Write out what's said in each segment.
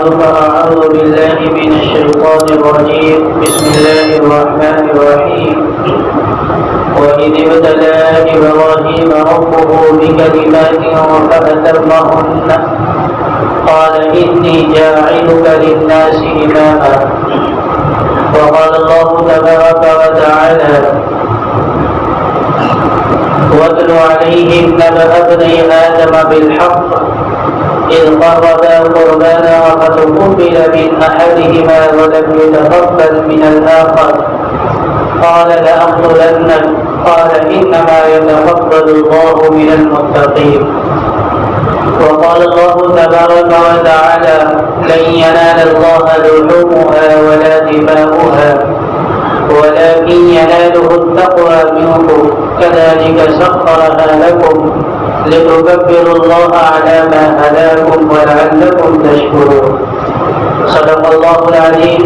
بعد فأعوذ بالله من الشيطان الرجيم. بسم الله الرحمن الرحيم. وإذ ابتلى إبراهيم ربه بكلمات فأتمهن قال إني جاعلك للناس إماما. وقال الله تبارك وتعالى: واتل عليهم نبأ ابني آدم بالحق إذ قربا قربانا فتقبل من أحدهما ولم يتقبل من الآخر قال لأقتلنك قال إنما يتقبل الله من المتقين. وقال الله تبارك وتعالى: لن ينال الله لحومها ولا دماؤها ولكن يناله التقوى منكم كذلك سخرها لكم لتكبروا الله على ما هداكم ولعلكم تشكرون. صدق الله العظيم.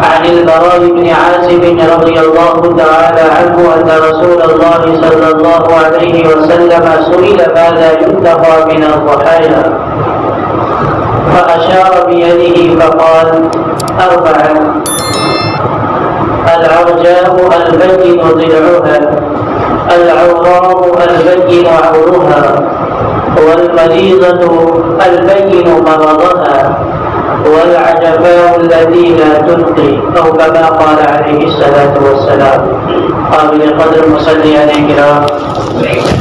عن البراء بن عازب رضي الله تعالى عنه أن رسول الله صلى الله عليه وسلم سئل ماذا يتقى من الضحايا فأشار بيده فقال: أربعة: العرجاء البين ضلعها، العوراء البين عورها، والمريضة البين مرضها، والعجفاء التي لا تلقي، أو كما قال عليه الصلاة والسلام. قابل قدر مصلیان کرام،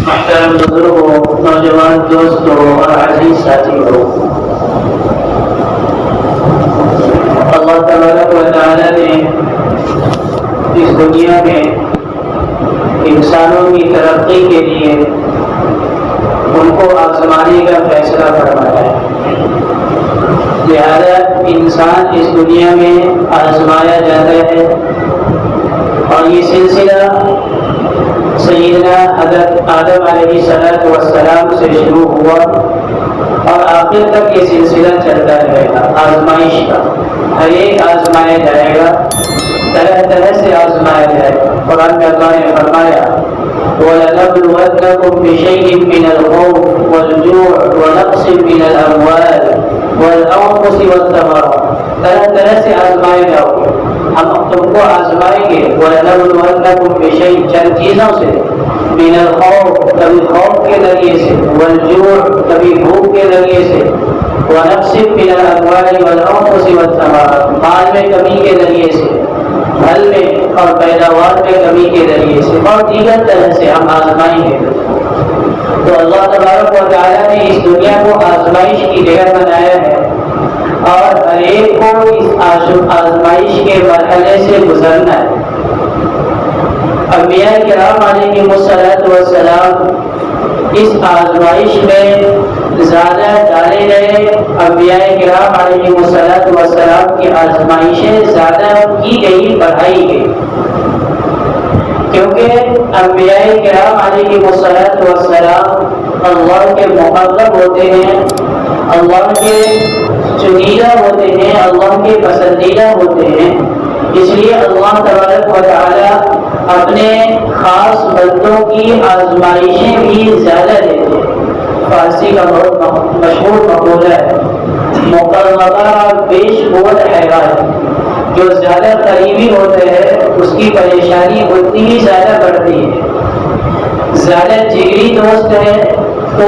محترم بزرگوں، نوجوان دوستوں اور عزیز ساتھیوں، اللہ تبارک و تعالی نے اس دنیا میں انسانوں کی ترقی کے لیے ان کو آزمانے کا فیصلہ فرمایا ہے. لہذا انسان اس دنیا میں آزمایا جاتا ہے اور یہ سلسلہ سیدنا حضرت آدم علیہ السلام سے شروع ہوا اور آخر تک یہ سلسلہ چلتا رہے گا. آزمائش کا ہر ایک آزمایا جائے گا، طرح طرح سے آزمایا جائے گا. قرآن کا اللہ نے فرمایا: وَلَنَبْلُوَنَّكُمْ بِشَيْءٍ مِّنَ الْخَوْفِ وَالْجُوعِ وَنَقْصٍ مِّنَ الْأَمْوَالِ وَالْأَنفُسِ وَالثَّمَرَاتِ. طرح طرح سے آزمائے جاؤ گے، ہم تم کو آزمائیں گے. وَلَنَبْلُوَنَّكُمْ بِشَيْءٍ چند چیزوں سے، مِّنَ الْخَوْفِ کبھی خوف کے ذریعے سے، وَالْجُوعِ کبھی بھوک کے ذریعے سے، وَنَقْصٍ مِّنَ الْأَمْوَالِ وَالْأَنفُسِ وَالثَّمَرَاتِ مال میں کمی کے ذریعے سے، پھل میں اور پیداوار میں کمی کے ذریعے سے، اور دیگر طرح سے ہم آزمائیں گے. تو اللہ تبارک و تعالیٰ نے اس دنیا کو آزمائش کی جگہ بنایا ہے اور ہر ایک کو اس آزمائش کے مرحلے سے گزرنا ہے. انبیاء کرام علیہم السلام اس آزمائش میں زیادہ ڈالے گئے. انبیاء کرام علیہم السلام کی آزمائشیں زیادہ کی گئی، بڑھائی گئی، کیونکہ انبیاء کرام علیہم السلام اللہ کے مقرب ہوتے ہیں، اللہ کے چنیدہ ہوتے ہیں، اللہ کے پسندیدہ ہوتے ہیں. اس لیے اللہ تبارک و تعالی اپنے خاص بندوں کی آزمائشیں بھی زیادہ دیتے ہیں. فارسی کا بہت مشہور مقولہ ہے: مقربہ بیش بود حیران. جو زیادہ قریبی ہوتے ہیں اس کی پریشانی اتنی ہی زیادہ بڑھتی ہے. زیادہ جگری دوست ہے تو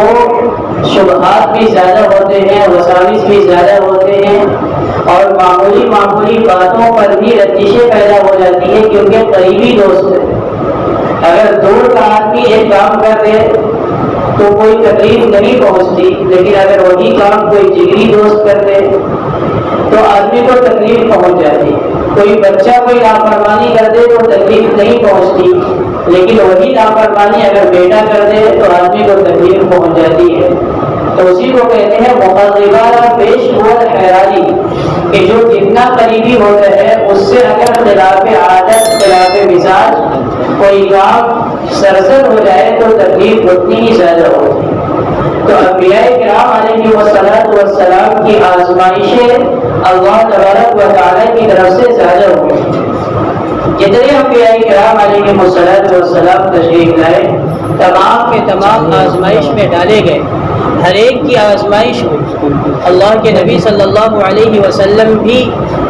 شبہات بھی زیادہ ہوتے ہیں، وساوس بھی زیادہ ہوتے ہیں، اور معمولی باتوں پر بھی رنجشیں پیدا ہو جاتی ہیں کیونکہ قریبی دوست ہے. اگر دور کا آدمی ایک کام کر دے تو کوئی تکلیف نہیں پہنچتی، لیکن اگر وہی کام کوئی جگری دوست کر دے تو آدمی کو تکلیف پہنچ جاتی ہے. کوئی بچہ کوئی لاپرواہی کر دے تو تکلیف نہیں پہنچتی، لیکن وہی لاپرواہی اگر بیٹا کر دے تو آدمی کو تکلیف پہنچ جاتی ہے. تو اسی کو کہتے ہیں مقربہ بیش بود حیرانی، کہ جو جتنا قریبی ہوتا ہے اس سے اگر خلاف عادت، خلاف مزاج کوئی کام سرزد ہو جائے تو تکلیف اتنی ہی زیادہ ہوتی ہے. تو انبیاء کرام علیہ السلام کی آزمائشیں اللہ تبارک و تعالیٰ کی طرف سے زیادہ ہوئی. جتنے انبیاء کرام علیہ السلام تشریف لائے تمام کے تمام آزمائش میں ڈالے گئے. ہر ایک کی آزمائش ہوئی. اللہ کے نبی صلی اللہ علیہ وسلم بھی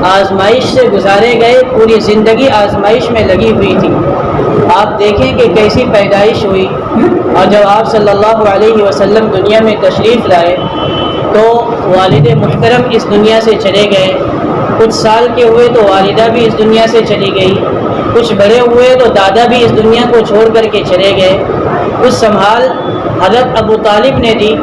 آزمائش سے گزارے گئے، پوری زندگی آزمائش میں لگی ہوئی تھی. آپ دیکھیں کہ کیسی پیدائش ہوئی، اور جب آپ صلی اللہ علیہ وسلم دنیا میں تشریف لائے تو والد محترم اس دنیا سے چلے گئے. کچھ سال کے ہوئے تو والدہ بھی اس دنیا سے چلی گئی، کچھ بڑے ہوئے تو دادا بھی اس دنیا کو چھوڑ کر کے چلے گئے. کچھ سنبھال حضرت ابو طالب نے دی،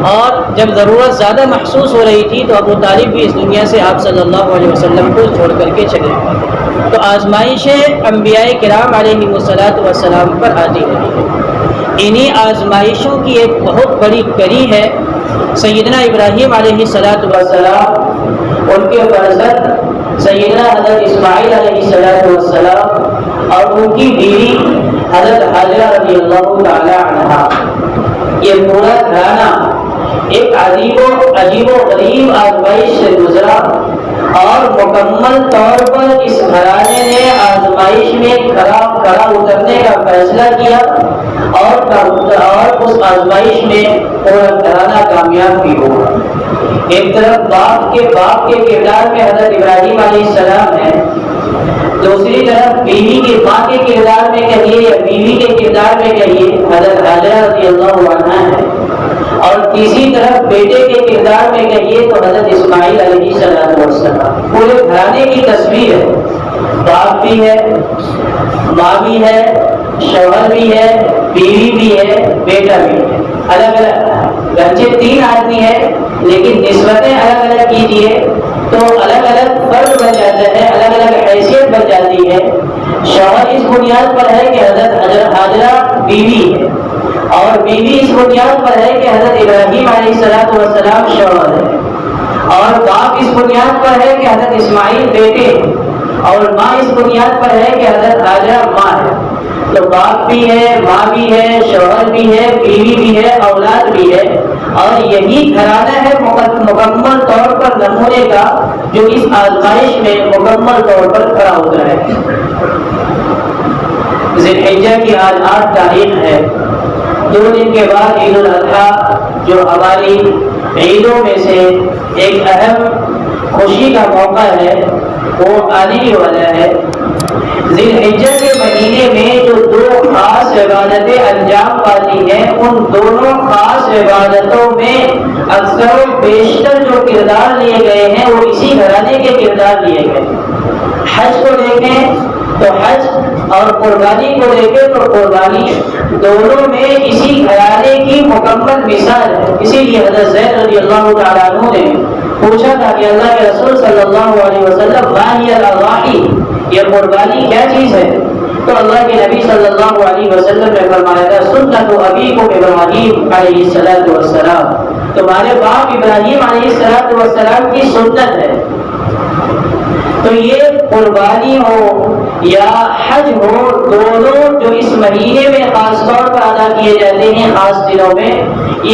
اور جب ضرورت زیادہ محسوس ہو رہی تھی تو ابو طالب بھی اس دنیا سے آپ صلی اللہ علیہ وسلم کو چھوڑ کر کے چلے گئے. تو آزمائشیں انبیاء کرام علیہ السلام پر آتی رہی. انہی آزمائشوں کی ایک بہت بڑی کڑی ہے سیدنا ابراہیم علیہ السلام، ان کے فرزند سیدنا حضرت اسماعیل علیہ السلام اور ان کی بیوی حضرت حاجرہ رضی اللہ تعالی عنہا. یہ پورا گھرانہ ایک عجیب و غریب آزمائش سے گزرا، اور مکمل طور پر اس گھرانے نے آزمائش میں کھڑا اترنے کا فیصلہ کیا، اور اس آزمائش میں پورا گھرانہ کامیاب بھی ہوا. ایک طرف باپ کے کردار میں حضرت ابراہیم علیہ السلام ہے، دوسری طرف بیوی کے ماں کے کردار میں کہیے یا بیوی کے کردار میں کہیے حضرت حاجرہ رضی اللہ عنہا ہے، اور تیسری طرف بیٹے کے کردار میں کہیے تو حضرت اسماعیل علیہ السلام. پورے گھرانے کی تصویر ہے، باپ بھی ہے، ماں بھی ہے، شوہر بھی ہے، بیوی بھی ہے، بیٹا بھی ہے. الگ الگ گرچہ تین آدمی ہے لیکن نسبتیں الگ الگ کیجیے تو الگ الگ فرد بن جاتا ہے، الگ الگ حیثیت بن جاتی ہے. شوہر اس بنیاد پر ہے کہ حضرت حاجرہ بیوی ہے، اور بیوی اس بنیاد پر ہے کہ حضرت ابراہیم علیہ السلام شوہر ہے، اور باپ اس بنیاد پر ہے کہ حضرت اسماعیل بیٹے، اور ماں اس بنیاد پر ہے کہ حضرت حاجرہ ماں ہے. تو باپ بھی ہے، ماں بھی ہے، شوہر بھی ہے، بیوی بھی ہے، اولاد بھی ہے، اور یہی گھرانہ ہے مکمل طور پر نمونے کا جو اس آزمائش میں مکمل طور پر کھڑا اترا ہے. ذی الحجہ کی آج 8 تاریخ ہے. 2 دن کے بعد عید الاضحیٰ جو ہماری عیدوں میں سے ایک اہم خوشی کا موقع ہے وہ آنے ہی والا ہے. ذی الحجہ کے مہینے میں جو 2 خاص عبادتیں انجام پاتی ہیں، ان دونوں خاص عبادتوں میں اکثر و بیشتر جو کردار لیے گئے ہیں وہ اسی گھرانے کے کردار لیے گئے. حج کو دیکھیں تو حج اور قربانی کو دیکھیں تو قربانی، دونوں میں اسی گھرانے کی مکمل مثال ہے. اسی لیے حضرت زید رضی اللہ تعالیٰ عنہ نے پوچھا تھا کہ اللہ کے رسول صلی اللہ علیہ وسلم ما ہی الاضاحی، یہ قربانی کیا چیز ہے؟ تو اللہ کے نبی صلی اللہ علیہ وسلم نے فرمایا تھا سنت ابیکم ابراہیم علیہ السلام، تمہارے باپ ابراہیم علیہ السلام کی سنت ہے. تو یہ قربانی ہو یا حج ہو، دونوں جو اس مہینے میں خاص طور پر ادا کیے جاتے ہیں خاص دنوں میں،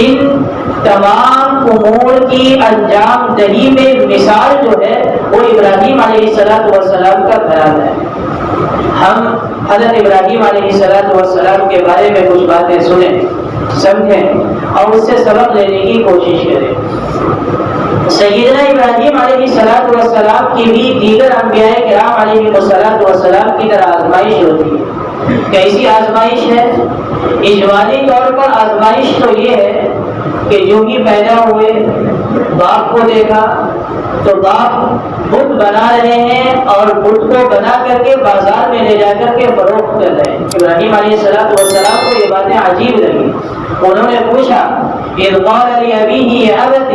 ان تمام امور کی انجام دہی میں مثال جو ہے وہ ابراہیم علیہ السلام کا گھرانہ ہے. ہم حضرت ابراہیم علیہ السلام کے بارے میں کچھ باتیں سنیں، سمجھیں اور اس سے سبق لینے کی کوشش کریں. سیدنا ابراہیم علیہ السلام کی بھی دیگر انبیاء کرام علیہ السلام کی طرح آزمائش ہوتی ہے. کیسی آزمائش ہے؟ اجمالی طور پر آزمائش تو یہ ہے کہ جو ہی پیدا ہوئے باپ کو دیکھا تو باپ بت بنا رہے ہیں اور بت کو بنا کر کے بازار میں لے جا کر کے فروخت کر رہے ہیں. ابراہیم علیہ السلام کو یہ باتیں عجیب لگی. انہوں نے پوچھا اذ قال لأبيه يا أبت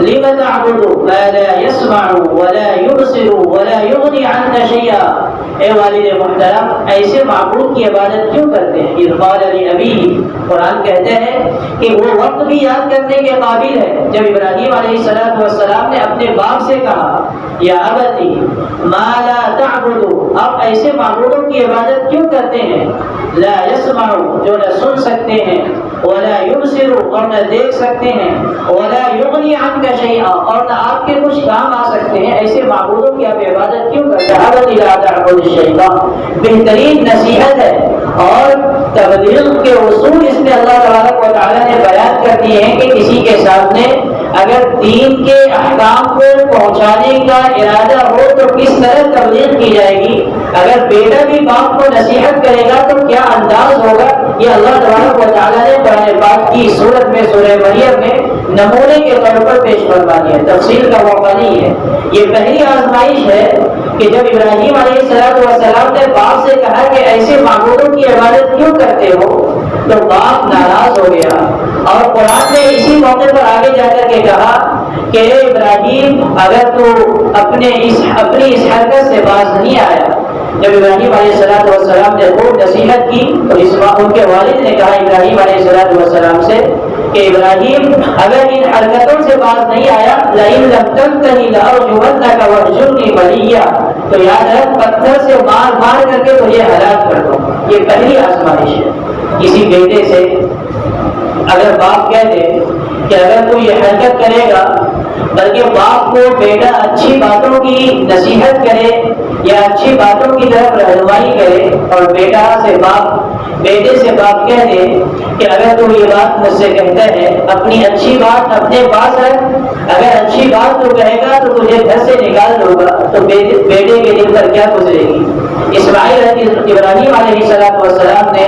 لم تعبد ما لا يسمع ولا يبصر ولا يغني عنك شيئا. اے والد محترم، ایسے معبود کی عبادت کیوں کرتے ہیں؟ اذ قال لأبيه، قرآن کہتے ہیں کہ وہ وقت بھی یاد کرنے کے قابل ہے جب ابراہیم علیہ السلام نے اپنے باپ سے کہا یا ابتی ما لا تعبد، آپ ایسے معبودوں کی عبادت کیوں کرتے ہیں؟ لا يسمع، جو نہ سن سکتے ہیں، ولا يبصر، اور نہ دیکھ سکتے ہیں، ولا يغني عنك شيئا، اور نہ آپ کے کچھ کام آ سکتے ہیں. ایسے معبودوں کی آپ عبادت کیوں کرتے ہیں؟ ابتی لا تعبد الشیطان، بہترین نصیحت ہے اور تبلیغ کے اصول اس میں اللہ تبارک و تعالیٰ نے بیان کر دیے ہیں کہ کسی کے سامنے اگر دین کے احکام کو پہنچانے کا ارادہ ہو تو کس طرح تبلیغ کی جائے گی، اگر بیٹا بھی باپ کو نصیحت کرے گا تو کیا انداز ہوگا، یہ اللہ تبارک و تعالیٰ نے قرآن پاک کی سورت میں سورہ مریم میں نمونے کے طور پر پیش فرما دیا، تفصیل کا موقع نہیں ہے۔ یہ پہلی آزمائش ہے کہ جب ابراہیم علیہ السلام نے باپ سے کہا کہ ایسے معبودوں کی عبادت کیوں کرتے ہو، تو باپ ناراض ہو گیا، اور قرآن نے اسی موقع پر آگے جا کر کے کہا کہ اے ابراہیم اگر تو اپنی اس حرکت سے باز نہیں آیا۔ جب ابراہیم علیہ السلام نے خوب نصیحت کی تو ان کے والد نے کہا ابراہیم علیہ السلام سے کہ ابراہیم اگر ان حرکتوں سے باز نہیں آیا لئن لم تنتهِ لأرجمنك واهجرني مليا، تو یاد رکھ پتھر سے مار مار کر کے تجھے ہلاک کر دوں۔ یہ پہلی آزمائش ہے۔ کسی بیٹے سے اگر باپ کہہ دے کہ اگر تو یہ حرکت کرے گا، بلکہ باپ کو بیٹا اچھی باتوں کی نصیحت کرے یا اچھی باتوں کی طرف رہنمائی کرے، اور بیٹے سے باپ کہہ دے کہ اگر تو یہ بات مجھ سے کہتا ہے اپنی اچھی بات اپنے پاس رکھ، اگر اچھی بات تو کہے گا تو تجھے گھر سے نکال دوں گا، تو بیٹے کے دل پر کیا گزرے گی۔ ابراہیم علیہ السلام نے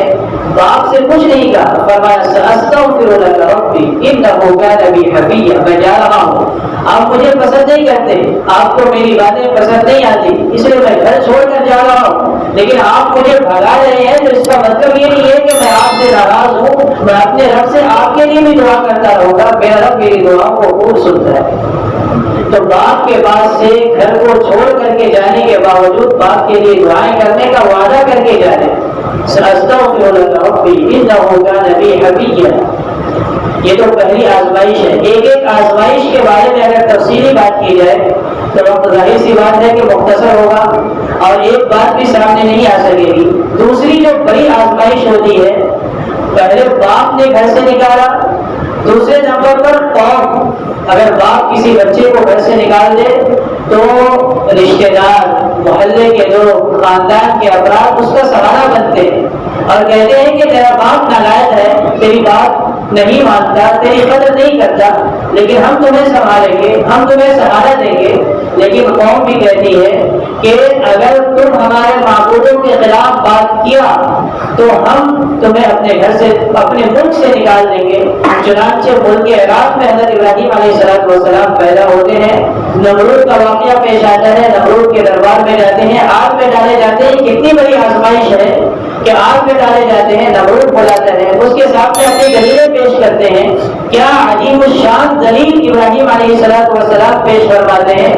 باپ سے کچھ نہیں کہا، فرمایا سأستغفر لك ربی انه كان بی حفیا، میں جا رہا ہوں، آپ مجھے پسند نہیں کرتے، آپ کو میری باتیں پسند نہیں آتی، اس لیے میں گھر چھوڑ کر جا رہا ہوں، لیکن آپ مجھے بھگا رہے ہیں تو اس کا مطلب یہ نہیں ہے کہ میں آپ سے ناراض ہوں، میں اپنے رب سے آپ کے لیے بھی دعا کرتا رہوں گا، میرا رب میری دعاؤں کو خوب سنتا ہے۔ تو باپ کے پاس سے گھر کو چھوڑ کر کے جانے کے باوجود باپ کے لیے دعائیں کرنے کا وعدہ کر کے جانے، سأستغفر لك ربی انه كان بی حفیا۔ یہ تو پہلی آزمائش ہے۔ ایک آزمائش کے بارے میں اگر تفصیلی بات کی جائے تو وقت ظاہر سی بات ہے کہ مختصر ہوگا اور ایک بات بھی سامنے نہیں آ سکے گی۔ دوسری جو بڑی آزمائش ہوتی ہے، پہلے باپ نے گھر سے نکالا، دوسرے نمبر پر قوم، اگر باپ کسی بچے کو گھر سے نکال دے تو رشتہ دار، محلے کے لوگ، خاندان کے افراد اس کا سہارا بنتے ہیں اور کہتے ہیں کہ تیرا باپ نالائق ہے، تیری بات نہیں مانتا، تیری قدر نہیں کرتا، لیکن ہم تمہیں سنبھالیں گے، ہم تمہیں سہارا دیں گے۔ لیکن قوم بھی کہتی ہے کہ اگر تم ہمارے معبودوں کے خلاف بات کیا تو ہم تمہیں اپنے گھر سے، اپنے ملک سے نکال دیں گے۔ چنانچہ ملک عراق میں حضرت ابراہیم علیہ السلام پیدا ہوتے ہیں، نمرود کا واقعہ پیش آتا ہے، نمرود کے دربار میں جاتے ہیں، آگ میں ڈالے جاتے ہیں۔ کتنی بڑی آزمائش ہے کہ آگ میں ڈالے جاتے ہیں، نمرود بلاتا ہے، اس کے سامنے اپنی دلیلیں پیش کرتے ہیں۔ کیا عجیب الشان دلیل ابراہیم علیہ السلام پیش فرماتے ہیں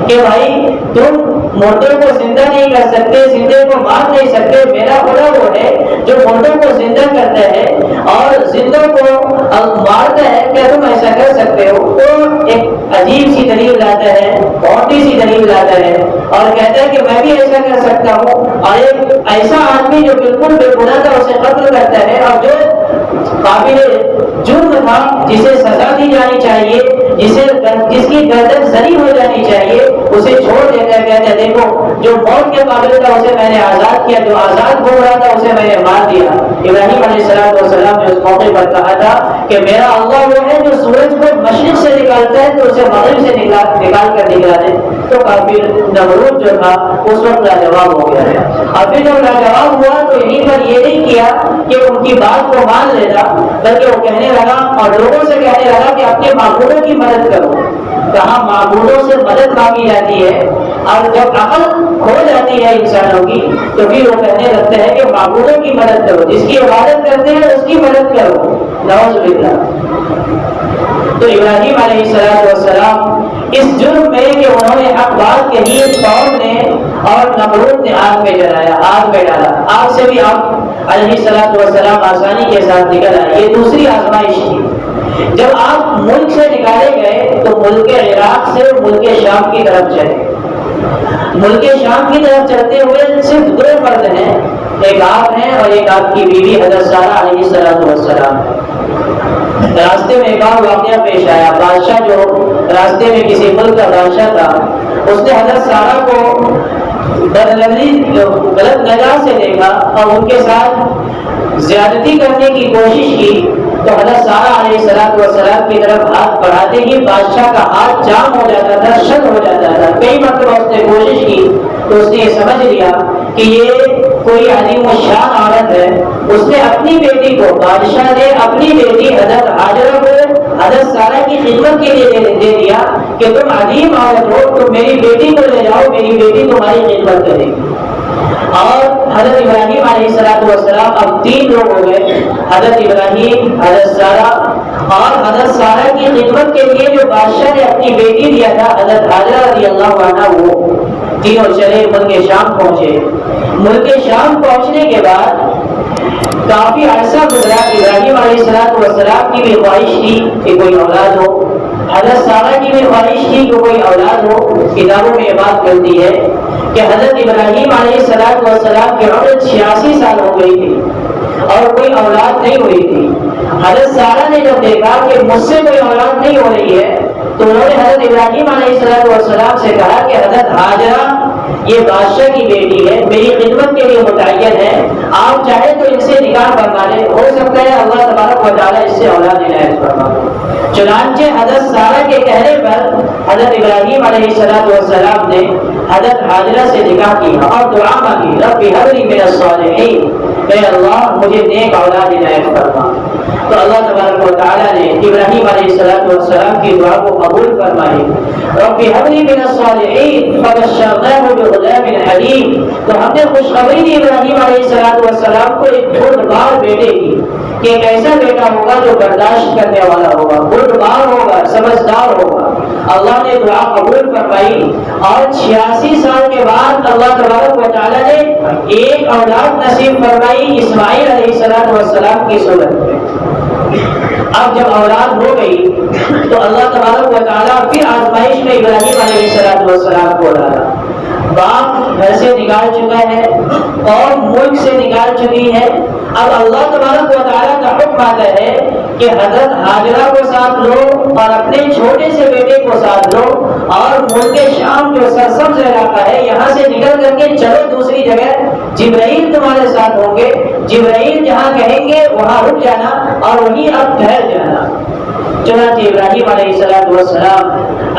کہ بھائی تم مردوں کو زندہ نہیں کر سکتے، زندے کو مار نہیں سکتے، میرا خدا وہ ہے جو مردوں کو زندہ کرتا ہے اور زندوں کو مارتا ہے، کیا تم ایسا کر سکتے ہو؟ تو ایک عجیب سی دلیل لاتا ہے، بہتی سی دلیل لاتا ہے اور کہتا ہے کہ میں بھی ایسا کر سکتا ہوں، اور ایک ایسا آدمی جو بالکل بے گناہ تھا اسے قتل کرتا ہے، اور جو قابل جرم تھا جسے سزا دی جانی چاہیے، جس کی گردن زری ہو جانی چاہیے، اسے چھوڑ دیتا ہے، کہتا ہے دیکھو جو موت کے قابل تھا اسے میں نے آزاد کیا، جو آزاد ہو رہا تھا اسے میں نے مار دیا۔ ابراہیم علیہ السلام نے اس موقع پر کہا تھا کہ میرا اللہ وہ ہے جو سورج کو مشرق سے نکالتا ہے تو اسے مغرب سے نکال کر نکلا دے۔ تو کافر نمرود جو تھا اس وقت لاجواب ہو گیا ہے، اور پھر جب لاجواب ہوا تو یہیں پر یہ نہیں کیا کہ ان کی بات کو مان لیتا، بلکہ وہ کہنے لگا اور لوگوں سے کہنے لگا کہ اپنے معبودوں کی مدد کرو۔ کہاں معبودوں سے مدد مانگی جاتی ہے، اور جب عقل کھو جاتی ہے انسانوں کی تو پھر وہ کہنے لگتے ہیں کہ معبودوں کی مدد کرو، جس کی عبادت کرتے ہیں اس کی مدد کرو، نعوذ باللہ۔ تو ابراہیم علیہ السلام اس جرم میں کہ انہوں نے حق بات کہی، قوم نے اور نمرود نے آگ میں جلایا، آگ میں ڈالا، آگ سے بھی آپ علیہ السلام آسانی کے ساتھ نکل آئے۔ یہ دوسری آزمائش تھی۔ جب آپ ملک سے نکالے گئے تو ملک عراق سے ملک شام کی طرف چلے۔ ملک شام کی طرف چلتے ہوئے صرف دو فرد ہیں، ایک آپ ہیں اور ایک آپ کی بیوی حضرت سارہ علیہ السلام۔ راستے میں ایک اور واقعہ پیش آیا، بادشاہ جو راستے میں کسی ملک کا بادشاہ تھا، اس نے حضرت سارہ کو بدنظری غلط نظر سے دیکھا اور ان کے ساتھ زیادتی کرنے کی کوشش کی تو حضرت سارہ علیہ السلام کی طرف ہاتھ بڑھاتے ہی بادشاہ کا ہاتھ جام ہو جاتا تھا، شل ہو جاتا تھا۔ کئی مرتبہ اس نے کوشش کی تو اس نے یہ سمجھ لیا کہ یہ کوئی عظیم الشان عورت ہے۔ اس نے اپنی بیٹی کو، بادشاہ نے اپنی بیٹی حضرت ہاجرہ کو حضرت سارہ کی خدمت کے لیے دے دیا کہ تم عظیم عورت ہو، تم میری بیٹی کو لے جاؤ، میری بیٹی تمہاری خدمت کرے گی۔ اور حضرت ابراہیم علیہ السلام اب 3 لوگ ہو گئے، حضرت ابراہیم، حضرت سارہ اور حضرت سارہ کی خدمت کے لیے جو بادشاہ نے اپنی بیٹی دیا تھا حضرت حاجرہ رضی اللہ عنہا، وہ تینوں چلے ملک شام پہنچے۔ ملک شام پہنچنے کے بعد کافی عرصہ گزرا۔ ابراہیم علیہ السلام کی بھی خواہش تھی کہ کوئی اولاد ہو، حضرت سارہ کی بھی خواہش تھی کہ کوئی اولاد ہو۔ کتابوں میں یہ بات کرتی ہے کہ حضرت ابراہیم علیہ السلام کی عمر 86 سال ہو گئی تھی اور کوئی اولاد نہیں ہوئی تھی۔ حضرت سارہ نے جب دیکھا کہ مجھ سے کوئی اولاد نہیں ہو رہی ہے تو انہوں نے حضرت ابراہیم علیہ السلام سے کہا کہ حضرت ہاجرہ یہ بادشاہ کی بیٹی ہے، میری خدمت کے لیے متعین ہے، آپ چاہے تو ان سے نکاح فرما لیں، ہو سکتا ہے اللہ تبارک و تعالیٰ اس سے اولاد عنایت فرما دے۔ چنانچہ حضرت سارہ کے کہنے پر حضرت ابراہیم علیہ السلام نے حضرت ہاجرہ سے نکاح کیا اور دعا مانگی، رب هب لي من الصالحین، اے اللہ مجھے نیک اولاد عنایت فرما۔ تو اللہ تبارک و تعالیٰ نے ابراہیم علیہ السلام کی دعا کو قبول فرمائی، رب هب لي من الصالحین فبشرناه بغلام حلیم۔ تو ہم نے خوشخبری دی ابراہیم علیہ السلام کو ایک بردبار بیٹے کی کہ ایک ایسا بیٹا ہوگا جو برداشت کرنے والا ہوگا، بردبار ہوگا، سمجھدار ہوگا۔ اللہ نے دعا قبول فرمائی اور 86 سال کے بعد اللہ تبارک و تعالیٰ نے ایک اولاد نصیب فرمائی اسماعیل علیہ السلام کی صورت میں۔ اب جب اولاد ہو گئی تو اللہ تبارک و تعالیٰ پھر آزمائش میں ابراہیم علیہ السلام کو ڈالا۔ باپ گھر سے نکال چکا ہے اور ملک سے نکال چکی ہے۔ اب اللہ تبارک و تعالیٰ کا حکم آتا ہے کہ حضرت ہاجرہ کو ساتھ لو اور اپنے چھوٹے سے بیٹے کو ساتھ لو اور ملک شام جو سرسبز علاقہ ہے یہاں سے نکل کر کے چلو دوسری جگہ، جبرائیل تمہارے ساتھ ہوں گے، جبرائیل جہاں کہیں گے وہاں رک جانا اور وہیں اب ٹھہر جانا۔ چنانچہ ابراہیم علیہ السلام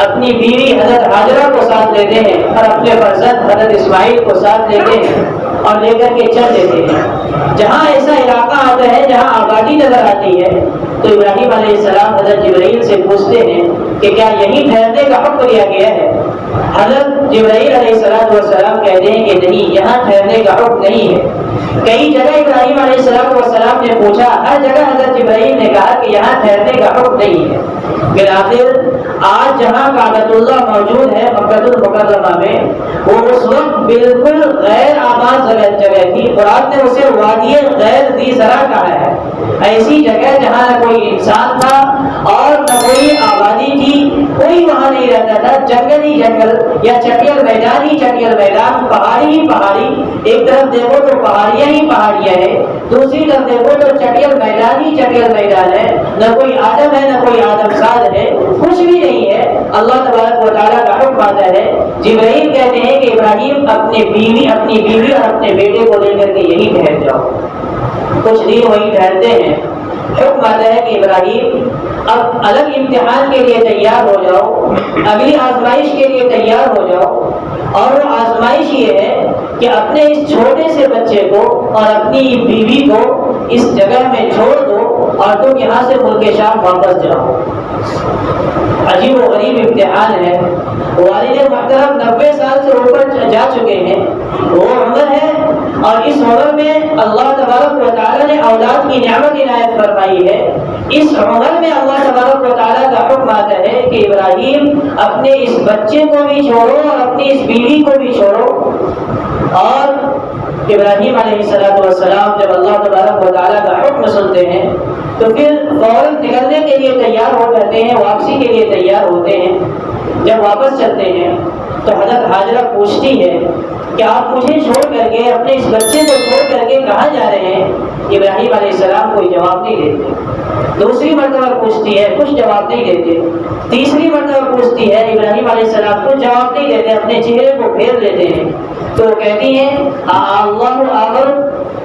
اپنی بیوی حضرت ہاجرہ کو ساتھ لیتے ہیں اور اپنے فرزند حضرت اسماعیل کو ساتھ لیتے ہیں اور لے کر کے چل دیتے ہیں۔ جہاں ایسا علاقہ آتا ہے جہاں آبادی نظر آتی ہے تو ابراہیم علیہ السلام حضرت جبرائیل سے پوچھتے ہیں کہ کیا یہیں ٹھہرنے کا حکم دیا گیا ہے؟ حضرت جبرائیل علیہ السلام کہتے ہیں کہ نہیں، یہاں ٹھہرنے کا حکم نہیں ہے۔ کئی جگہ ابراہیم علیہ السلام نے پوچھا، ہر جگہ حضرت جبرائیل نے کہا کہ یہاں ٹھہرنے کا حکم نہیں ہے۔ بالآخر آج جہاں کعبۃ اللہ موجود ہے مکہ المکرمہ میں، وہ اس وقت بالکل غیر آباد جگہ تھی۔ قرآن نے اسے وادی غیر ذی زرع کہا ہے، ایسی جگہ جہاں نہ کوئی انسان تھا اور نہ کوئی آبادی تھی، کوئی وہاں نہیں رہتا تھا، جنگل ہی جنگل یا چٹیل میدان ہی چٹیل میدان، پہاڑی ہی پہاڑی، ایک طرف دیکھو تو پہاڑیاں ہی پہاڑیاں ہیں، دوسری طرف دیکھو تو چٹیل میدان ہی چٹیل میدان ہے، نہ کوئی آدم ہے نہ کوئی آدم ساز ہے، کچھ بھی نہیں ہے۔ اللہ تبارک و تعالیٰ کا حکم آتا ہے، جبرائیل کہتے ہیں کہ ابراہیم اپنی بیوی اور اپنے بیٹے کو لے کر کے یہی ٹھہر جاؤ۔ کچھ دن وہی ٹھہرتے ہیں، حکم آتا ہے کہ ابراہیم اب الگ امتحان کے لیے تیار ہو جاؤ، اگلی آزمائش کے لیے تیار ہو جاؤ، اور وہ آزمائش یہ ہے کہ اپنے اس چھوٹے سے بچے کو اور اپنی بیوی کو اس جگہ میں چھوڑ دو اور تم یہاں سے ملک شام واپس جاؤ۔ عجیب و غریب امتحان ہے۔ والد محترم 90 سال سے اوپر جا چکے ہیں، وہ عمر ہے اور اس عمر میں اللہ تبارک و تعالیٰ نے اولاد کی نعمت عنایت فرمائی ہے۔ اس عمر میں اللہ تبارک و تعالیٰ کا حکم آتا ہے کہ ابراہیم اپنے اس بچے کو بھی چھوڑو اور اپنی اس بیوی کو بھی چھوڑو۔ اور ابراہیم علیہ السلام جب اللہ تبارک و تعالیٰ کا حکم سنتے ہیں تو پھر فوراً نکلنے کے لیے تیار ہو جاتے ہیں، واپسی کے لیے تیار ہوتے ہیں۔ جب واپس چلتے ہیں تو حضرت ہاجرہ پوچھتی ہے کہ آپ مجھے چھوڑ کر کے، اپنے اس بچے کو چھوڑ کر کے کہاں جا رہے ہیں؟ ابراہیم علیہ السلام کوئی جواب نہیں دیتے۔ دوسری مرتبہ پوچھتی ہے، کچھ جواب نہیں دیتے، تیسری مرتبہ پوچھتی ہے، ابراہیم علیہ السلام کچھ جواب نہیں دیتے، اپنے چہرے کو پھیر لیتے ہیں۔ تو وہ کہتی ہیں اللہ اکبر،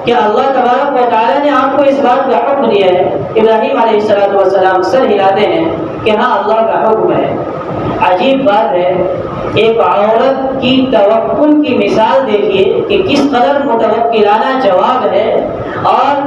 کیا اللہ تبارک و تعالیٰ نے آپ کو اس بات کا حکم دیا ہے؟ ابراہیم علیہ السلام سر ہلاتے ہیں کہ ہاں اللہ کا حکم ہے۔ عجیب بات ہے، ایک عورت کی توکل کی مثال دیکھیے کہ کس قدر متوکلانہ جواب ہے، اور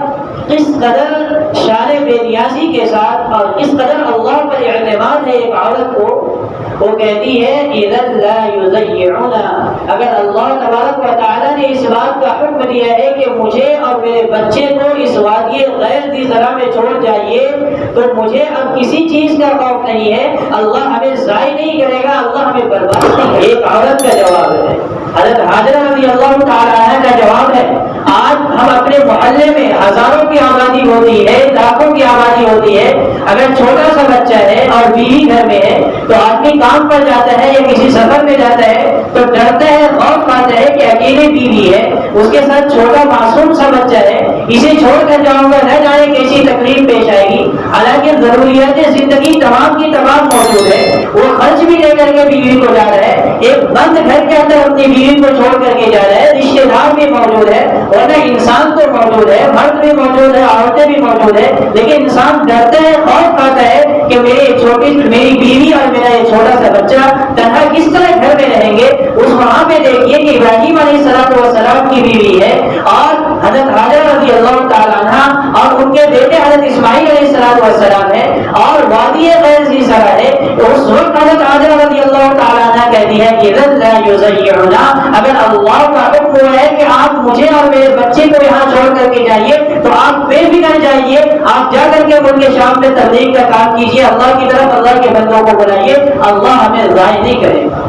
کس قدر شان بے نیازی کے ساتھ اور کس قدر اللہ پر اعتماد ہے ایک عورت کو۔ وہ کہتی ہے اِذًا لَا يُضَيِّعُونَا، اگر اللہ تبارک و تعالیٰ نے اس بات کا حکم دیا ہے کہ مجھے اور میرے بچے کو اس وادی غیر ذی زرع میں چھوڑ جائیے، تو مجھے اب کسی چیز کا خوف نہیں ہے، اللہ ہمیں ضائع نہیں کرے گا، اللہ ہمیں برباد نہیں کرے گا۔ ایک عورت کا جواب ہے، حضرت حاجرہ رضی اللہ تعالیٰ عنہ کا جواب ہے۔ آج ہم اپنے محلے میں ہزاروں کی آبادی ہوتی ہے، لاکھوں کی آبادی ہوتی ہے، اگر چھوٹا سا بچہ ہے اور بیوی گھر میں ہے تو آدمی کام پر جاتا ہے یا کسی سفر میں جاتا ہے تو ڈرتا ہے، خوف کھاتا ہے کہ اکیلے بیوی ہے، اس کے ساتھ چھوٹا معصوم سا بچہ ہے، اسے چھوڑ کر جاؤں گا، نہ جانے کیسی تکلیف پیش آئے گی۔ حالانکہ ضروریات زندگی تمام کی تمام موجود ہے، وہ خرچ بھی لے کر کے بیوی کو جا رہا ہے، ایک بند گھر کے اندر اپنی بیوی کو چھوڑ کر کے جا رہا ہے، رشتے دار بھی موجود ہے، ورنہ انسان تو موجود ہے، مرد بھی موجود ہے، عورتیں بھی موجود ہے، لیکن انسان ڈرتا ہے، خوف کھاتا ہے کہ میری بیوی اور میرا یہ چھوٹا سا بچہ تنہا کس طرح گھر میں رہیں گے۔ اس وہاں پہ دیکھیے کہ ابراہیم علیہ السلام کی بیوی ہے اور حضرت حاجرہ رضی اللہ تعالیٰ عنہ اور ان کے بیٹے حضرت اسماعیل علیہ السلام ہے اور وادی غیر ذی زرع ہے۔ تو اس وقت حضرت حاجرہ رضی اللہ تعالیٰ عنہ کہتی ہے کہ اِذًا لَا يُضَيِّعُونَا، اگر اللہ کا حکم ہوا ہے کہ آپ مجھے اور میرے بچے کو یہاں چھوڑ کر کے جائیے تو آپ بے فکر جائیے، آپ جا کر کے ملک شام میں تبلیغ کا کام کیجیے، اللہ کی طرف اللہ کے بندوں کو بلائیے، اللہ ہمیں ضائع نہیں کرے گا۔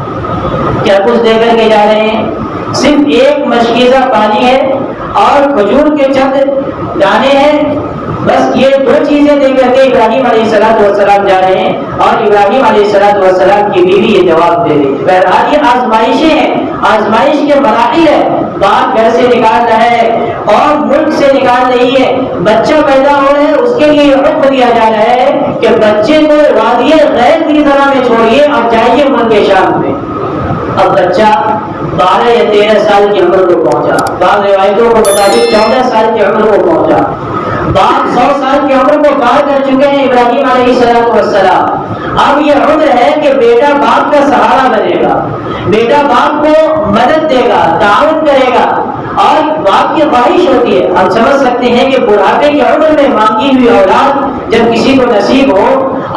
کیا کچھ دے کر کے جا رہے ہیں؟ صرف ایک مشکیزہ پانی ہے اور کھجور کے چند دانے ہیں، بس یہ دو چیزیں دے کر کے ابراہیم علیہ السلام جا رہے ہیں، اور ابراہیم علیہ السلام کی بیوی یہ جواب دے رہی ہے۔ بہرحال یہ آزمائشیں ہیں، آزمائش کے مراحل ہے، باپ گھر سے نکال رہا ہے اور ملک سے نکال رہی ہے، بچہ پیدا ہو رہا ہے، اس کے لیے حکم دیا جا رہا ہے کہ بچے کو وادی غیر ذی زرع میں چھوڑیے اور جائیے ملک شام میں۔ اب بچہ 12 یا 13 سال کی عمر کو پہنچا، بعض روایتوں کو مطابق 14 سال کی عمر کو پہنچا، بعض 100 سال کی عمر کو پار کر چکے ہیں ابراہیم علیہ السلام۔ اب یہ عمر ہے کہ بیٹا باپ کا سہارا بنے گا، بیٹا باپ کو مدد دے گا، تعاون کرے گا، اور باپ کی خواہش ہوتی ہے۔ ہم سمجھ سکتے ہیں کہ بڑھاپے کی عمر میں مانگی ہوئی اولاد جب کسی کو نصیب ہو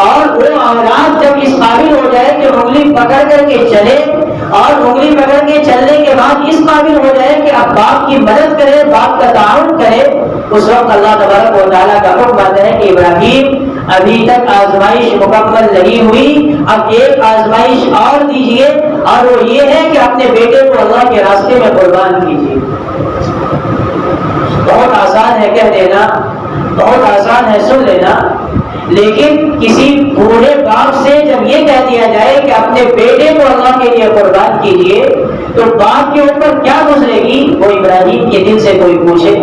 اور وہ اولاد جب اس قابل ہو جائے کہ انگلی پکڑ کر کے چلے، اور انگلی پکڑ کے چلنے کے بعد اس قابل ہو جائے کہ اب باپ کی مدد کرے، باپ کا تعاون کرے، اس وقت اللہ تبارک و تعالیٰ کا حکم آتا ہے کہ ابراہیم ابھی تک آزمائش مکمل نہیں ہوئی، اب ایک آزمائش اور دیجیے، اور وہ یہ ہے کہ اپنے بیٹے کو اللہ کے راستے میں قربان کیجیے۔ بہت آسان ہے کہہ دینا، بہت آسان ہے سن لینا، لیکن کسی بوڑھے باپ سے جب یہ کہہ دیا جائے کہ اپنے بیٹے کو اللہ کے لیے قربان کیجیے تو باپ کے اوپر کیا گزرے گی؟ وہ ابراہیم کے دل سے کوئی پوچھے۔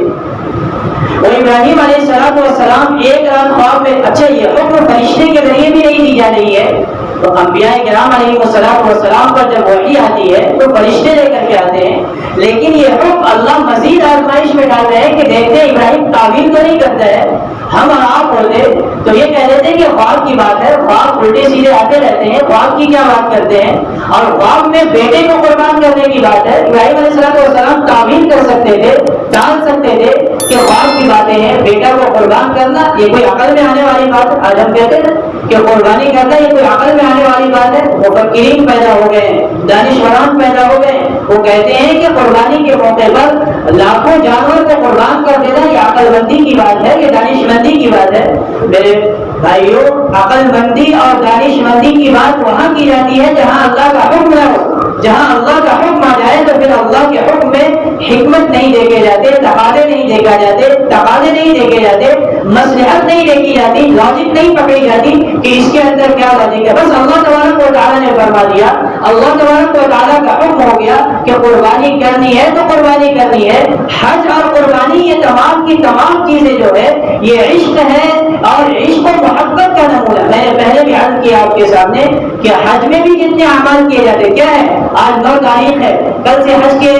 وہ ابراہیم علیہ السلام ایک رات خواب میں، اچھا یہ حکم فرشتے کے ذریعے بھی نہیں دی جا رہی ہے، تو انبیاء کرام علیہ السلام پر جب وحی آتی ہے تو فرشتے لے کر کے آتے ہیں، لیکن یہ حکم اللہ مزید آزمائش میں ڈالتے ہیں کہ دیکھتے ہیں ابراہیم تعویل تو نہیں کرتا ہے۔ ہم اور آپ ہوتے تو یہ کہہ دیتے ہیں کہ خواب کی بات ہے، خواب الٹے سیدھے آتے رہتے ہیں، خواب کی کیا بات کرتے ہیں، اور خواب میں بیٹے کو قربان کرنے کی بات ہے۔ ابراہیم علیہ السلام تعویل کر سکتے تھے، ٹال سکتے تھے کہ خواب کی باتیں ہیں، بیٹا کو قربان کرنا یہ کوئی عقل میں آنے والی بات ہے۔ آج ہم کہتے ہیں کہ قربانی کرنا یہ کوئی عقل میں آنے والی بات ہے۔ مفکرین پیدا ہو گئے، دانشوران پیدا ہو گئے، وہ کہتے ہیں کہ قربانی کے موقع پر لاکھوں جانور کو قربان کر دینا یہ عقل مندی کی بات ہے، یہ دانش مندی کی بات ہے۔ میرے بھائیوں، عقل مندی اور دانش مندی کی بات وہاں کی جاتی ہے جہاں اللہ کا حکم نہ ہو۔ جہاں اللہ کا حکم آ جائے تو پھر اللہ کے حکم میں حکمت نہیں دیکھے جاتے، تقاضے نہیں دیکھا جاتے، تقاضے نہیں دیکھے جاتے، مصلحت نہیں دیکھی جاتی، لاجک نہیں پکڑی جاتی کہ اس کے اندر کیا لاجک ہے۔ بس اللہ تبارک و تعالیٰ نے فرما دیا، اللہ تبارک و تعالیٰ کا حکم ہو گیا کہ قربانی کرنی ہے تو قربانی کرنی ہے. حج اور قربانی یہ تمام کی تمام چیزیں جو ہے یہ عشق ہے اور عشق و محبت کا نمونہ. میں نے پہلے بھی عرض کیا آپ کے سامنے کہ حج میں بھی جتنے اعمال کیے جاتے کیا ہے. آج 9 تاریخ ہے, کل سے حج کے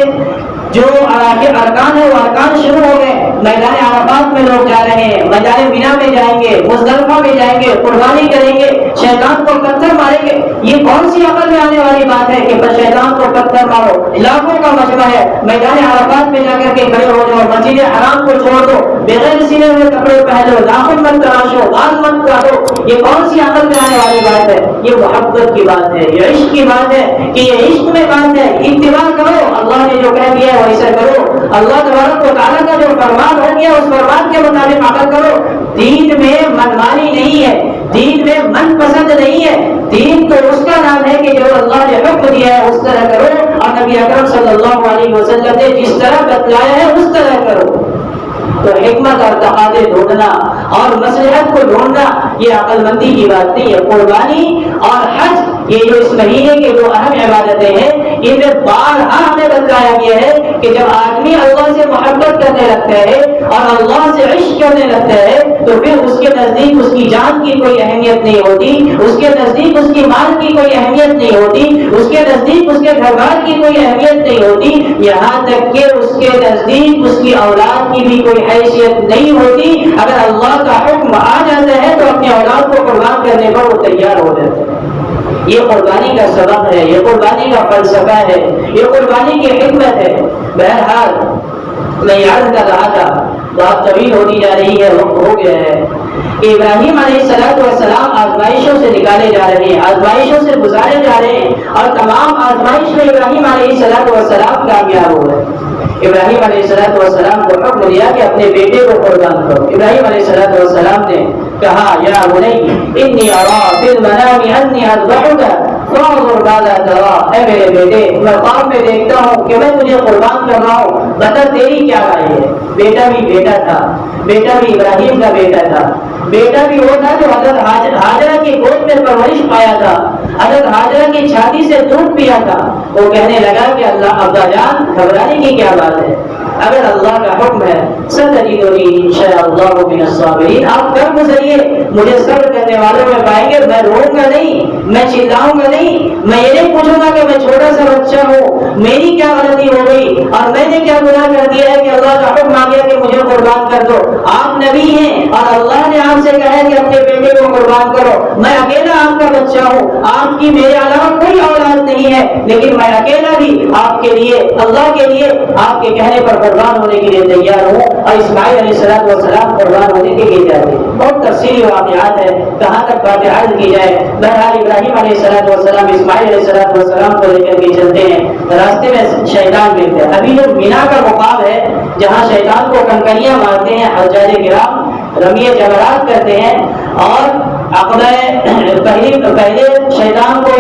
جو ارکان ہے وہ ارکان شروع ہو گئے. میدان عرفات میں لوگ جا رہے ہیں, میدان مینا میں جائیں گے, مزدلفہ میں جائیں گے, قربانی کریں گے, شیطان کو پتھر ماریں گے. یہ کون سی عقل میں آنے والی بات ہے کہ بس شیطان کو پتھر مارو؟ لاکھوں کا مجمع ہے, میدان عرفات میں جا کر کے کھڑے ہو جاؤ, مسجد حرام کو چھوڑ دو, بغیر سینے ہوئے کپڑے پہن لو, ناخن مت تراشو, بال مت کاٹو. یہ کون سی عقل میں آنے والی بات ہے؟ یہ محبت کی بات ہے, یہ عشق کی بات ہے کہ یہ عشق میں بات ہے. اتباع کرو, اللہ نے جو کہہ دیا ہے ویسا کرو. اللہ تبارک و تعالیٰ کا جو فرمان ہو گیا اس فرمان کے مطابق عمل کرو. دین میں منمانی نہیں ہے, دین میں من پسند نہیں ہے. دین تو اس کا نام ہے کہ جو اللہ نے حکم دیا ہے اس طرح کرو, اور نبی اکرم صلی اللہ علیہ وسلم نے جس طرح بتلایا ہے اس طرح کرو. تو حکمت اور تقاضے ڈھونڈنا اور مصلحت کو ڈھونڈنا یہ عقل مندی کی بات نہیں ہے. قربانی اور حج یہ جو اس مہینے کی دو اہم عبادتیں ہیں, ان میں بارہا ہمیں بتایا گیا ہے کہ جب آدمی اللہ سے محبت کرنے لگتا ہے اور اللہ سے عشق کرنے لگتا ہے تو پھر اس کے نزدیک اس کی جان کی کوئی اہمیت نہیں ہوتی, اس کے نزدیک اس کی مال کی کوئی اہمیت نہیں ہوتی, اس کے نزدیک اس کے گھر بار کی کوئی اہمیت نہیں ہوتی, یہاں تک کہ اس کے نزدیک اس کی اولاد کی بھی کوئی حیثیت نہیں ہوتی. اگر اللہ کا حکم آ جاتا ہے تو اپنی اولاد کو قربان کرنے پر وہ تیار ہو جاتا ہے. یہ قربانی کا سبب ہے, یہ قربانی کا فلسفہ ہے, یہ قربانی کی حکمت ہے. بہرحال میں یاد کر رہا تھا, بات طویل ہوتی جا رہی ہے, وقت ہو گیا ہے. ابراہیم علیہ السلام آزمائشوں سے نکالے جا رہے ہیں, آزمائشوں سے گزارے جا رہے ہیں, اور تمام آزمائش میں ابراہیم علیہ السلام کامیاب ہو گئے. ابراہیم علیہ السلام کو حکم دیا کہ اپنے بیٹے کو قربان کرو. ابراہیم علیہ السلام نے کہا, یا بنی انی ارا فی المنام انی اذبحک فانظر ماذا ترى, اے میرے بیٹے میں خواب میں دیکھتا ہوں کہ میں تجھے قربان کر رہا ہوں, بتا تیری کیا رائے ہے. بیٹا بھی بیٹا تھا, بیٹا بھی ابراہیم کا بیٹا تھا, بیٹا بھی وہ تھا جو حضرت ہاجرہ کی گود میں پرورش پایا تھا, حضرت ہاجرہ کی چھاتی سے دودھ پیا تھا. وہ کہنے لگا کہ اللہ ابا جان گھبرانے کی کیا بات ہے, اگر اللہ کا حکم ہے ستجدنی انشاءاللہ من الصابرین, آپ کر گزریے, مجھے صبر کرنے والوں میں پائیں گے. میں روؤں گا نہیں, میں چلاؤں گا نہیں, میں یہ نہیں پوچھوں گا کہ میں چھوٹا سا بچہ ہوں, میری کیا غلطی ہو گئی اور میں نے کیا گناہ کر دیا ہے کہ اللہ کا حکم آ گیا کہ مجھے قربان کر دو. آپ نبی ہیں اور اللہ نے آپ سے کہا کہ اپنے بیٹے کو قربان کرو. میں اکیلا آپ کا بچہ ہوں, آپ کی میرے علاوہ کوئی اولاد نہیں ہے, لیکن میں اکیلا بھی آپ کے لیے, اللہ کے لیے, آپ کے کہنے پر قربان ہونے کے لیے تیار ہوں. اور اسماعیل علیہ السلام قربان ہونے کے لیے جاتے ہیں. بہت تفصیلی واقعات ہے, کہاں تک بات عرض کی جائے. بہرحال ابراہیم علیہ السلام اسماعیل علیہ السلام کو لے کر کے چلتے ہیں, راستے میں شیطان ملتے ہیں. ابھی جو مینا کا مقام ہے جہاں شیطان کو کنکریاں مارتے ہیں حجاج کرام, رمیے جمرات کرتے ہیں, اور پہلے شیطان کو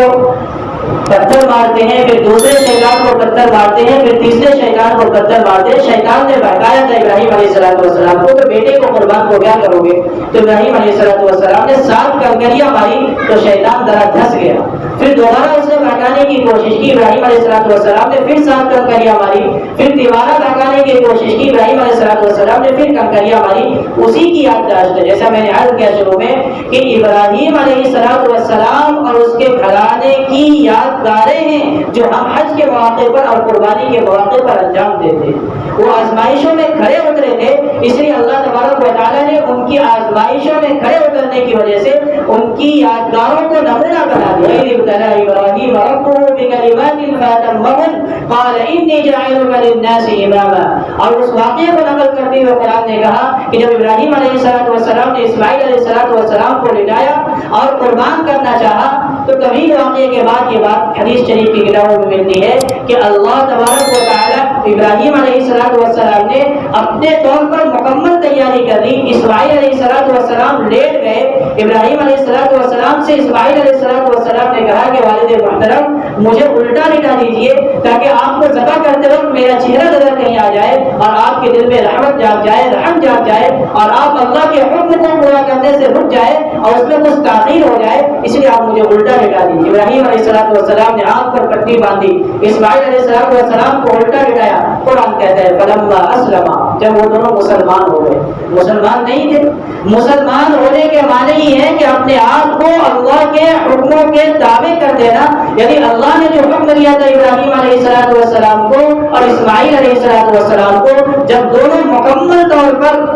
پتھر مارتے ہیں, پھر دوسرے شیطان کو پتھر مارتے ہیں, پھر تیسرے شیطان کو پتھر مارتے ہیں. شیطان نے بہکایا تھا ابراہیم علیہ السلام کو کہ بیٹے کو قربان کو کیا کرو گے. تو ابراہیم علیہ السلام نے 7 کنکریاں ماری تو شیطان ذرا دھس گیا. پھر دوبارہ اسے بہکانے کی کوشش کی, ابراہیم علیہ السلام نے پھر 7 کنکریاں ماری. پھر دوبارہ بہکانے کی کوشش کی, ابراہیم علیہ السلام نے پھر کنکریاں ماری. اسی کی یادداشت ہے, جیسا میں نے عرض کیا شروع میں, کہ ابراہیم علیہ السلام اور اس کے گھرانے کی یادگاریں ہیں جو ہم حج کے مواقع پر اور قربانی کے مواقع پر انجام دیتے ہیں. وہ آزمائشوں میں کھڑے اترے تھے, اس لیے اللہ تبارک و تعالیٰ نے ان کی آزمائشوں میں کھڑے اترنے کی وجہ سے ان کی یادگاروں کو نمونہ بنا دیا. ابراہیم ربہ بکلمات فاتمہن قال انی جاعلک للناس اماما. اور اس واقعے کو نقل کرتے ہوئے قرآن نے کہا کہ جب ابراہیم علیہ السلام نے اسماعیل علیہ السلام کو لٹایا اور قربان کرنا چاہا تو طویل واقعے کے بعد یہ بات حدیث شریف کی کتابوں میں ملتی ہے کہ اللہ تبارک و تعالیٰ ابراہیم علیہ السلام نے اپنے طور پر مکمل تیاری کر لی. اسماعیل علیہ السلام لیٹ گئے. ابراہیم علیہ السلام سے اسماعیل علیہ السلام نے کہا کہ والد محترم مجھے الٹا لٹا دیجیے تاکہ آپ کو ذبح کرتے وقت میرا چہرہ نظر کہیں آ جائے اور آپ کے دل میں رحمت جاگ جائے, رحم جاگ جائے اور آپ اللہ کے حکم کو پورا کرنے سے رک جائے اور اس میں کچھ تاخیر ہو جائے, اس لیے آپ مجھے الٹا لٹا دیجیے. ابراہیم علیہ السلام نے آنکھ پر پٹی باندھی, اسماعیل علیہ السلام کو الٹا لٹایا. قرآن کہتا ہے فلما اسلما, جب وہ دونوں مسلمان ہو گئے. مسلمان نہیں تھے. مسلمان ہونے کے معنی یہ ہے کہ اپنے آپ کو اللہ کے حکموں کے تابع کر دینا. یعنی اللہ نے جو حکم دیا تھا ابراہیم علیہ السلام کو اور اسماعیل علیہ السلام کو, جب دونوں مکمل طور پر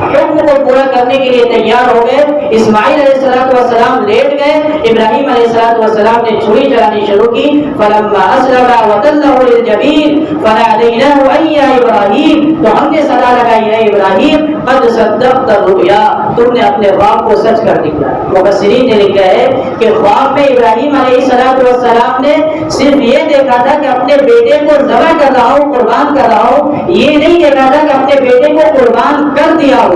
حکم کو پورا کرنے کے لیے تیار ہو گئے, اسماعیل علیہ السلام لیٹ گئے, ابراہیم علیہ السلام نے چھری چلانے شروع کی. فلما اسلما وتله للجبین فنادیناه ان یا ابراہیم, تو ہم نے صدا لگائی ہے ابراہیم قد صدقت الرؤیا, تم نے اپنے خواب کو سچ کر دیا. مفسرین نے لکھا ہے کہ خواب میں ابراہیم علیہ السلام نے صرف یہ دیکھا تھا کہ اپنے بیٹے کو ذبح کر رہا ہوں, قربان کر رہا ہوں, یہ نہیں دیکھا تھا کہ اپنے بیٹے کو قربان کر دیا ہو.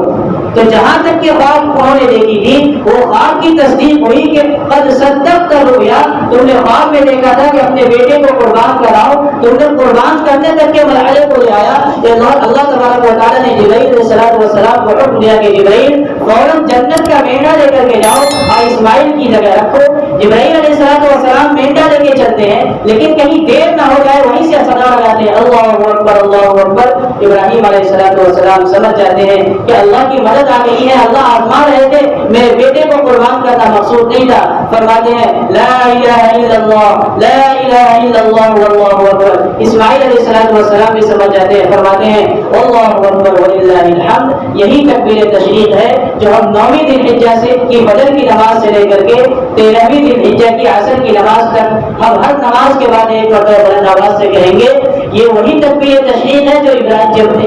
تو جہاں تک کہ خواب انہوں نے دیکھی تھی وہ خواب کی تصدیق ہوئی کہ قد صدقت الرؤیا, تم نے خواب میں دیکھا تھا کہ اپنے بیٹے کو قربان کراؤ. تم نے قربان کرنے تک کے مرحلے کو لے آیا. اللہ تبارک و تعالیٰ نے جبرائیل علیہ السلام کو حکم دیا کہ جبرائیل فوراً جنت کا مینڈا لے کر کے جاؤ اور اسماعیل کی جگہ رکھو. جبرائیل علیہ السلام مینڈا لے کے چلتے ہیں, لیکن کہیں دیر نہ ہو جائے وہیں سے صدا لگاتے ہیں اللہ اکبر اللہ اکبر. ابراہیم علیہ السلام سمجھ جاتے ہیں کہ اللہ کی مدد آ گئی ہے. اللہ آزما رہے تھے, میرے بیٹے کو قربان کرنا مقصود نہیں تھا. فرماتے ہیں لا الہ الا اللہ لا الہ الا اللہ واللہ اکبر. اسماعیل علیہ السلام بھی سمجھ جاتے ہیں. فرماتے ہیں اللہ اکبر وللہ الحمد. یہی تکبیر تشریق ہے جو ہم 9ویں ذی الحجہ سے کی فجر کی نماز سے لے کر کے 13ویں ذی الحجہ کی عصر کی نماز تک ہم ہر نماز کے بعد ایک مرتبہ بلند آواز سے کہیں گے. یہ وہی تکبیر تشریق ہے جو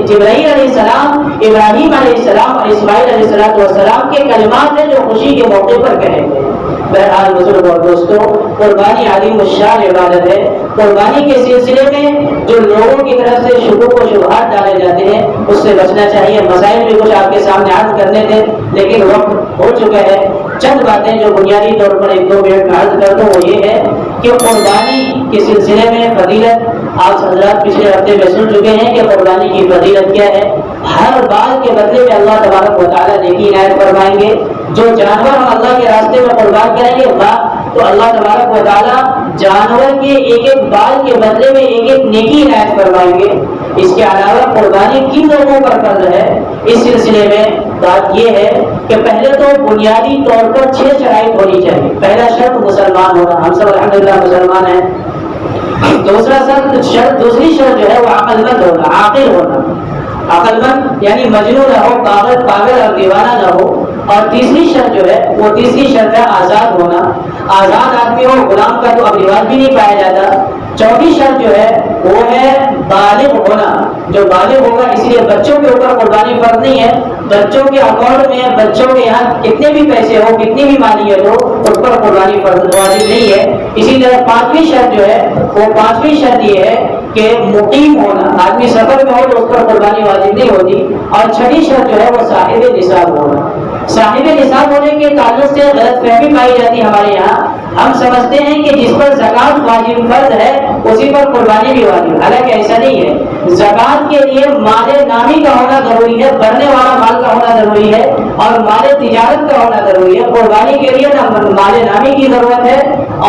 جبرائیل علیہ السلام, ابراہیم علیہ السلام اور اسماعیل علیہ السلام کے کلمات ہیں جو خوشی کے موقع پر کہیں گے. بہرحال بزرگ اور دوستوں, قربانی عظیم الشان عبادت ہے. قربانی کے سلسلے میں جو لوگوں کی طرف سے شکوک و شبہات ڈالے جاتے ہیں اس سے بچنا چاہیے. مسائل بھی کچھ آپ کے سامنے عرض کرنے تھے لیکن وقت ہو چکا ہے. چند باتیں جو بنیادی طور پر 1-2 منٹ میں عرض کر دوں وہ یہ ہے کہ قربانی کے سلسلے میں فضیلت آپ حضرات پچھلے ہفتے میں سن چکے ہیں کہ قربانی کی فضیلت کیا ہے. ہر بات کے بدلے میں اللہ تبارک و تعالیٰ نیکی عنایت فرمائیں گے. جو جانور ہم اللہ کے راستے میں قربان کریں گے تو اللہ تبارک و تعالیٰ جانور کے ایک ایک بال کے بدلے میں ایک ایک نیکی عنایت فرمائیں گے. اس کے علاوہ قربانی کن لوگوں پر فرض ہے, اس سلسلے میں بات یہ ہے کہ پہلے تو بنیادی طور پر 6 شرائط ہونی چاہیے. پہلا شرط مسلمان ہونا, ہم سب الحمدللہ مسلمان ہیں. دوسری شرط جو ہے وہ عقل مند ہونا, عاقل ہونا. عقل مند یعنی مجنون نہ ہو, پاگل اور دیوانہ نہ ہو. اور تیسری شرط جو ہے وہ تیسری شرط ہے آزاد ہونا. آزاد آدمی ہو, غلام کا تو اب رواج بھی نہیں پایا جاتا. چوتھی شرط جو ہے وہ ہے بالغ ہونا. جو بالغ ہوگا, اس لیے بچوں کے اوپر قربانی فرض نہیں ہے. بچوں کے اکاؤنٹ میں بچوں کے یہاں کتنے بھی پیسے ہو, کتنی بھی مالیت ہو, اس پر قربانی فرض واجب نہیں ہے. اسی طرح 5ویں شرط جو ہے وہ 5ویں شرط یہ ہے کہ مقیم ہونا. آدمی سفر میں ہو تو اس پر قربانی واجب نہیں ہوتی. اور 6ویں شرط جو ہے وہ صاحب نصاب ہونا. صاحب نصاب ہونے کے تعلق سے غلط فہمی پائی جاتی ہے ہمارے یہاں. ہم سمجھتے ہیں کہ جس پر زکات واجب فرض ہے اسی پر قربانی بھی واجب, حالانکہ ایسا نہیں ہے. زکات کے لیے مال نامی کا ہونا ضروری ہے, بھرنے والا مال کا ہونا ضروری ہے, اور مال تجارت کا ہونا ضروری ہے. قربانی کے لیے نہ مال نامی کی ضرورت ہے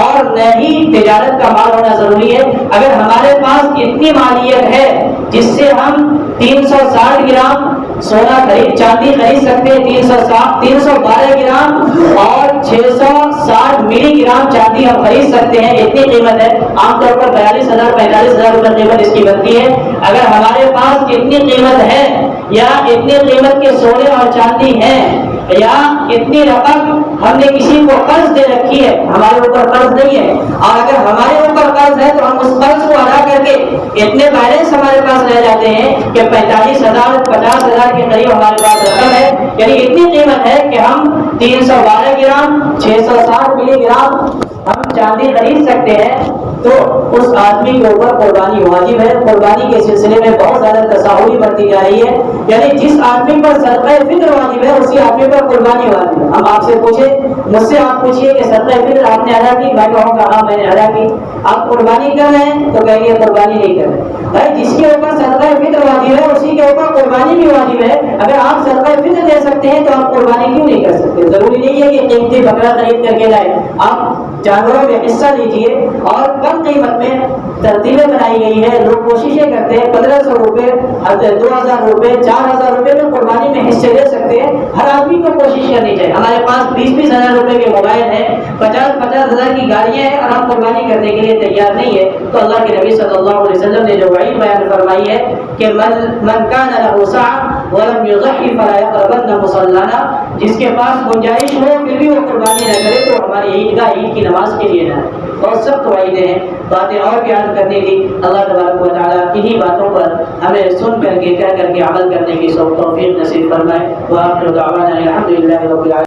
اور نہ ہی تجارت کا مال ہونا ضروری ہے. اگر ہمارے پاس اتنی مالیت ہے جس سے ہم 360 گرام سونا چاندی خرید سکتے ہیں, 312 گرام اور 660 ملی گرام چاندی ہم خرید سکتے ہیں, اتنی قیمت ہے. عام طور پر 42,000 45,000 روپے قیمت اس کی بنتی ہے. اگر ہمارے پاس اتنی قیمت ہے یا اتنی قیمت کے سونے اور چاندی ہیں یا اتنی رقم ہم نے کسی کو قرض دے رکھی ہے, ہمارے اوپر قرض نہیں ہے, اور اگر ہمارے اوپر قرض ہے تو ہم اس قرض کو ادا کر کے اتنے بیلنس ہمارے پاس رہ جاتے ہیں کہ 45,000 50,000 کے قریب ہمارے پاس رقم ہے. یعنی اتنی قیمت ہے کہ ہم 312 گرام 660 ملی گرام ہم چاندی خرید سکتے ہیں. تو اس آدمی کے اوپر قربانی واجب ہے۔ قربانی کے سلسلے میں بہت زیادہ تصاہلی برتی جا رہی ہے، یعنی جس آدمی پر صدقہ فطر واجب ہے اسی آدمی پر قربانی واجب ہے۔ ہم آپ سے پوچھیں، مجھ سے آپ پوچھیے کہ صدقہ فطر آپ نے ادا کی؟ میں کہوں گا ہاں میں نے ادا کی۔ آپ قربانی کر رہے ہیں تو کہیں گے قربانی نہیں کر رہے۔ بھائی جس کے اوپر صدقہ فطر واجب ہے اسی کے اوپر قربانی بھی واجب ہے۔ اگر آپ صدقہ فطر دے سکتے ہیں تو آپ قربانی کیوں نہیں کر سکتے؟ ضروری نہیں ہے کہ قیمتی بکرا خرید کر کے لائے، آپ جانوروں میں حصہ لیجیے۔ اور کم قیمت میں ترتیبیں بنائی گئی ہیں، لوگ کوششیں کرتے ہیں 1500 روپے 2000 روپے 4000 روپے میں قربانی میں حصے لے سکتے ہیں۔ ہر آدمی کو کوشش کرنی چاہیے۔ ہمارے پاس 20 ہزار روپے کے موبائل ہیں، 50 ہزار کی گاڑیاں ہیں اور ہم قربانی کرنے کے لیے تیار نہیں ہے، تو اللہ کے نبی صلی اللہ علیہ وسلم نے جو وعید بیان فرمائی ہے کہ من کان له سعة ولم يضحي فلا يقربن مصلانا، جس کے پاس گنجائش ہو پھر بھی وہ قربانی نہ کرے تو ہماری عید کی نماز کے لیے نہ۔ بہت سخت وعیدیں ہیں، باتیں اور بیان کرنے کی۔ اللہ تبارک و تعالیٰ انہی باتوں پر ہمیں سن کر کے کہہ کر کے عمل کرنے کی توفیق نصیب فرمائے۔ وآخر دعوانا الحمد للہ رب العالمین۔